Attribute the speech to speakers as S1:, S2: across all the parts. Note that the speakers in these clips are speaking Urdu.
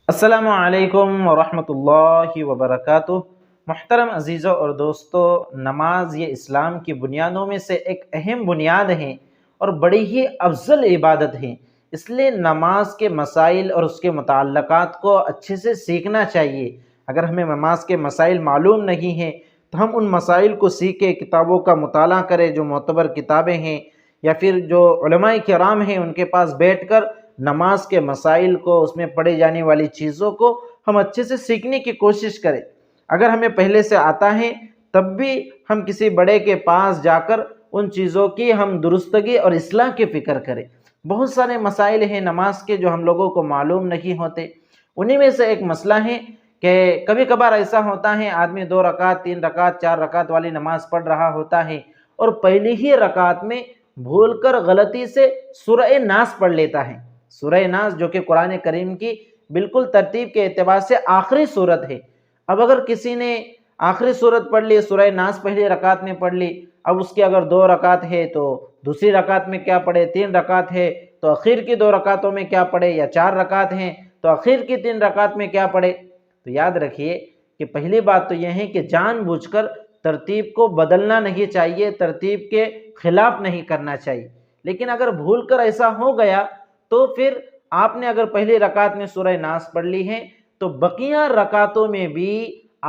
S1: السلام علیکم ورحمۃ اللہ وبرکاتہ۔ محترم عزیزوں اور دوستو، نماز یہ اسلام کی بنیادوں میں سے ایک اہم بنیاد ہے اور بڑی ہی افضل عبادت ہے۔ اس لیے نماز کے مسائل اور اس کے متعلقات کو اچھے سے سیکھنا چاہیے۔ اگر ہمیں نماز کے مسائل معلوم نہیں ہیں تو ہم ان مسائل کو سیکھیں، کتابوں کا مطالعہ کریں جو معتبر کتابیں ہیں، یا پھر جو علماء کرام ہیں ان کے پاس بیٹھ کر نماز کے مسائل کو، اس میں پڑھی جانے والی چیزوں کو ہم اچھے سے سیکھنے کی کوشش کریں۔ اگر ہمیں پہلے سے آتا ہے تب بھی ہم کسی بڑے کے پاس جا کر ان چیزوں کی ہم درستگی اور اصلاح کی فکر کریں۔ بہت سارے مسائل ہیں نماز کے جو ہم لوگوں کو معلوم نہیں ہوتے۔ انہی میں سے ایک مسئلہ ہے کہ کبھی کبھار ایسا ہوتا ہے آدمی 2 رکعت 3 رکعت 4 رکعت والی نماز پڑھ رہا ہوتا ہے اور پہلی ہی رکعت میں بھول کر غلطی سے سورہ ناس پڑھ لیتا ہے۔ سورہ ناس جو کہ قرآن کریم کی بالکل ترتیب کے اعتبار سے آخری سورت ہے۔ اب اگر کسی نے آخری سورت پڑھ لی، سورہ ناس پہلی رکعت میں پڑھ لی، اب اس کی اگر 2 رکعت ہے تو دوسری رکعت میں کیا پڑھے، 3 رکعت ہے تو اخیر کی 2 رکعتوں میں کیا پڑھے، یا 4 رکعت ہیں تو اخیر کی 3 رکعت میں کیا پڑھے؟ تو یاد رکھیے کہ پہلی بات تو یہ ہے کہ جان بوجھ کر ترتیب کو بدلنا نہیں چاہیے، ترتیب کے خلاف نہیں کرنا چاہیے۔ لیکن اگر بھول کر ایسا ہو گیا تو پھر آپ نے اگر پہلی رکعت میں سورہ ناس پڑھ لی ہے تو بقیہ رکعتوں میں بھی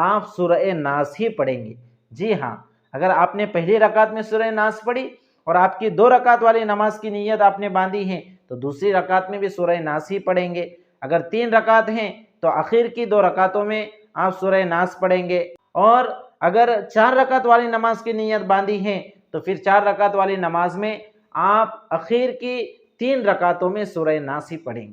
S1: آپ سورہ ناس ہی پڑھیں گے۔ جی ہاں، اگر آپ نے پہلی رکعت میں سورہ ناس پڑھی اور آپ کی 2 رکعت والی نماز کی نیت آپ نے باندھی ہے تو دوسری رکعت میں بھی سورہ ناس ہی پڑھیں گے۔ اگر 3 رکعت ہیں تو آخر کی 2 رکعتوں میں آپ سورہ ناس پڑھیں گے، اور اگر 4 رکعت والی نماز کی نیت باندھی ہے تو پھر 4 رکعت والی نماز میں آپ اخیر کی 3 رکعتوں میں سورہ ناس ہی پڑھیں گے،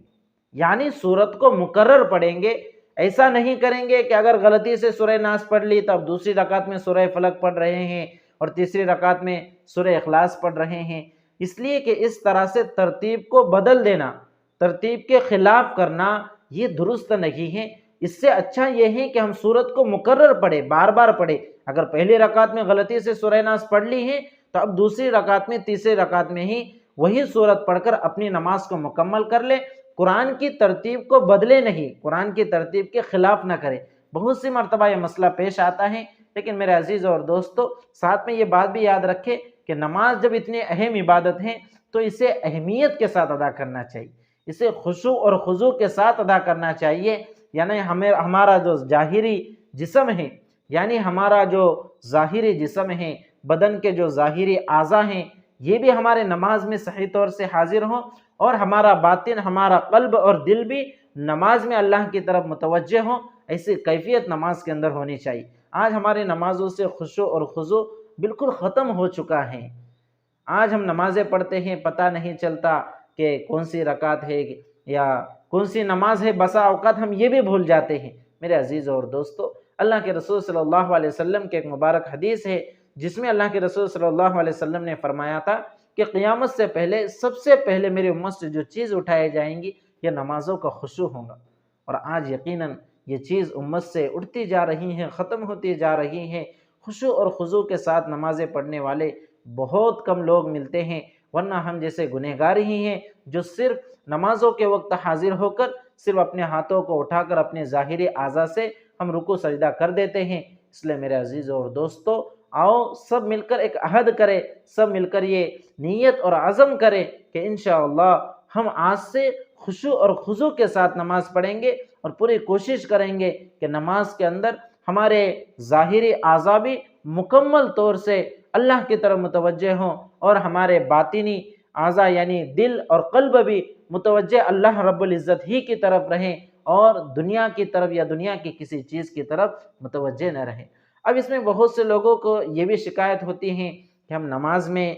S1: یعنی سورت کو مکرر پڑھیں گے۔ ایسا نہیں کریں گے کہ اگر غلطی سے سورہ ناس پڑھ لی تو اب دوسری رکعت میں سورہ فلق پڑھ رہے ہیں اور تیسری رکعت میں سورہ اخلاص پڑھ رہے ہیں۔ اس لیے کہ اس طرح سے ترتیب کو بدل دینا، ترتیب کے خلاف کرنا، یہ درست نہیں ہے۔ اس سے اچھا یہ ہے کہ ہم سورت کو مکرر پڑھیں، بار بار پڑھیں۔ اگر پہلی رکعت میں غلطی سے سورہ ناس پڑھ لی ہے تو اب دوسری رکعت میں، تیسری رکعت میں ہی وہی سورت پڑھ کر اپنی نماز کو مکمل کر لے۔ قرآن کی ترتیب کو بدلے نہیں، قرآن کی ترتیب کے خلاف نہ کرے۔ بہت سی مرتبہ یہ مسئلہ پیش آتا ہے، لیکن میرے عزیز اور دوستو، ساتھ میں یہ بات بھی یاد رکھے کہ نماز جب اتنی اہم عبادت ہے تو اسے اہمیت کے ساتھ ادا کرنا چاہیے، اسے خشوع اور خضوع کے ساتھ ادا کرنا چاہیے۔ یعنی ہمارا جو ظاہری جسم ہے، یعنی ہمارا جو ظاہری جسم ہے، بدن کے جو ظاہری اعضاء ہیں، یہ بھی ہمارے نماز میں صحیح طور سے حاضر ہوں، اور ہمارا باطن، ہمارا قلب اور دل بھی نماز میں اللہ کی طرف متوجہ ہوں۔ ایسی کیفیت نماز کے اندر ہونی چاہیے۔ آج ہماری نمازوں سے خشوع اور خضوع بالکل ختم ہو چکا ہے۔ آج ہم نمازیں پڑھتے ہیں، پتہ نہیں چلتا کہ کون سی رکعت ہے یا کون سی نماز ہے، بسا اوقات ہم یہ بھی بھول جاتے ہیں۔ میرے عزیز اور دوستو، اللہ کے رسول صلی اللہ علیہ وسلم کے ایک مبارک حدیث ہے جس میں اللہ کے رسول صلی اللہ علیہ وسلم نے فرمایا تھا کہ قیامت سے پہلے سب سے پہلے میری امت سے جو چیز اٹھائی جائیں گی یہ نمازوں کا خشوع ہوگا۔ اور آج یقیناً یہ چیز امت سے اٹھتی جا رہی ہیں، ختم ہوتی جا رہی ہیں۔ خشوع اور خضوع کے ساتھ نمازیں پڑھنے والے بہت کم لوگ ملتے ہیں، ورنہ ہم جیسے گنہگار ہی ہیں جو صرف نمازوں کے وقت حاضر ہو کر صرف اپنے ہاتھوں کو اٹھا کر اپنے ظاہری اعضاء سے ہم رکوع سجدہ کر دیتے ہیں۔ اس لیے میرے عزیزوں اور دوستو، آؤ سب مل کر ایک عہد کریں، سب مل کر یہ نیت اور عزم کریں کہ انشاءاللہ ہم آج سے خشوع اور خضوع کے ساتھ نماز پڑھیں گے، اور پوری کوشش کریں گے کہ نماز کے اندر ہمارے ظاہری اعضاء بھی مکمل طور سے اللہ کی طرف متوجہ ہوں، اور ہمارے باطنی اعضاء یعنی دل اور قلب بھی متوجہ اللہ رب العزت ہی کی طرف رہیں، اور دنیا کی طرف یا دنیا کی کسی چیز کی طرف متوجہ نہ رہیں۔ اب اس میں بہت سے لوگوں کو یہ بھی شکایت ہوتی ہے کہ ہم نماز میں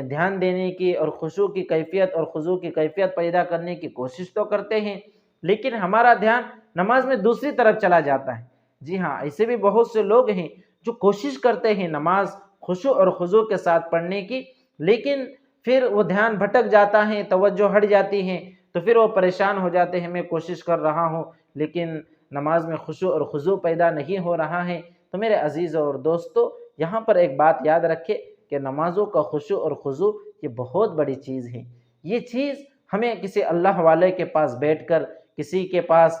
S1: دھیان دینے کی اور خشوع کی کیفیت اور خضوع کی کیفیت پیدا کرنے کی کوشش تو کرتے ہیں، لیکن ہمارا دھیان نماز میں دوسری طرف چلا جاتا ہے۔ جی ہاں، ایسے بھی بہت سے لوگ ہیں جو کوشش کرتے ہیں نماز خشوع اور خضوع کے ساتھ پڑھنے کی، لیکن پھر وہ دھیان بھٹک جاتا ہے، توجہ ہٹ جاتی ہے، تو پھر وہ پریشان ہو جاتے ہیں، میں کوشش کر رہا ہوں لیکن نماز میں خشوع اور خضوع پیدا نہیں ہو رہا ہے۔ تو میرے عزیزوں اور دوستو، یہاں پر ایک بات یاد رکھے کہ نمازوں کا خشوع اور خضوع یہ بہت بڑی چیز ہے۔ یہ چیز ہمیں کسی اللہ والے کے پاس بیٹھ کر، کسی کے پاس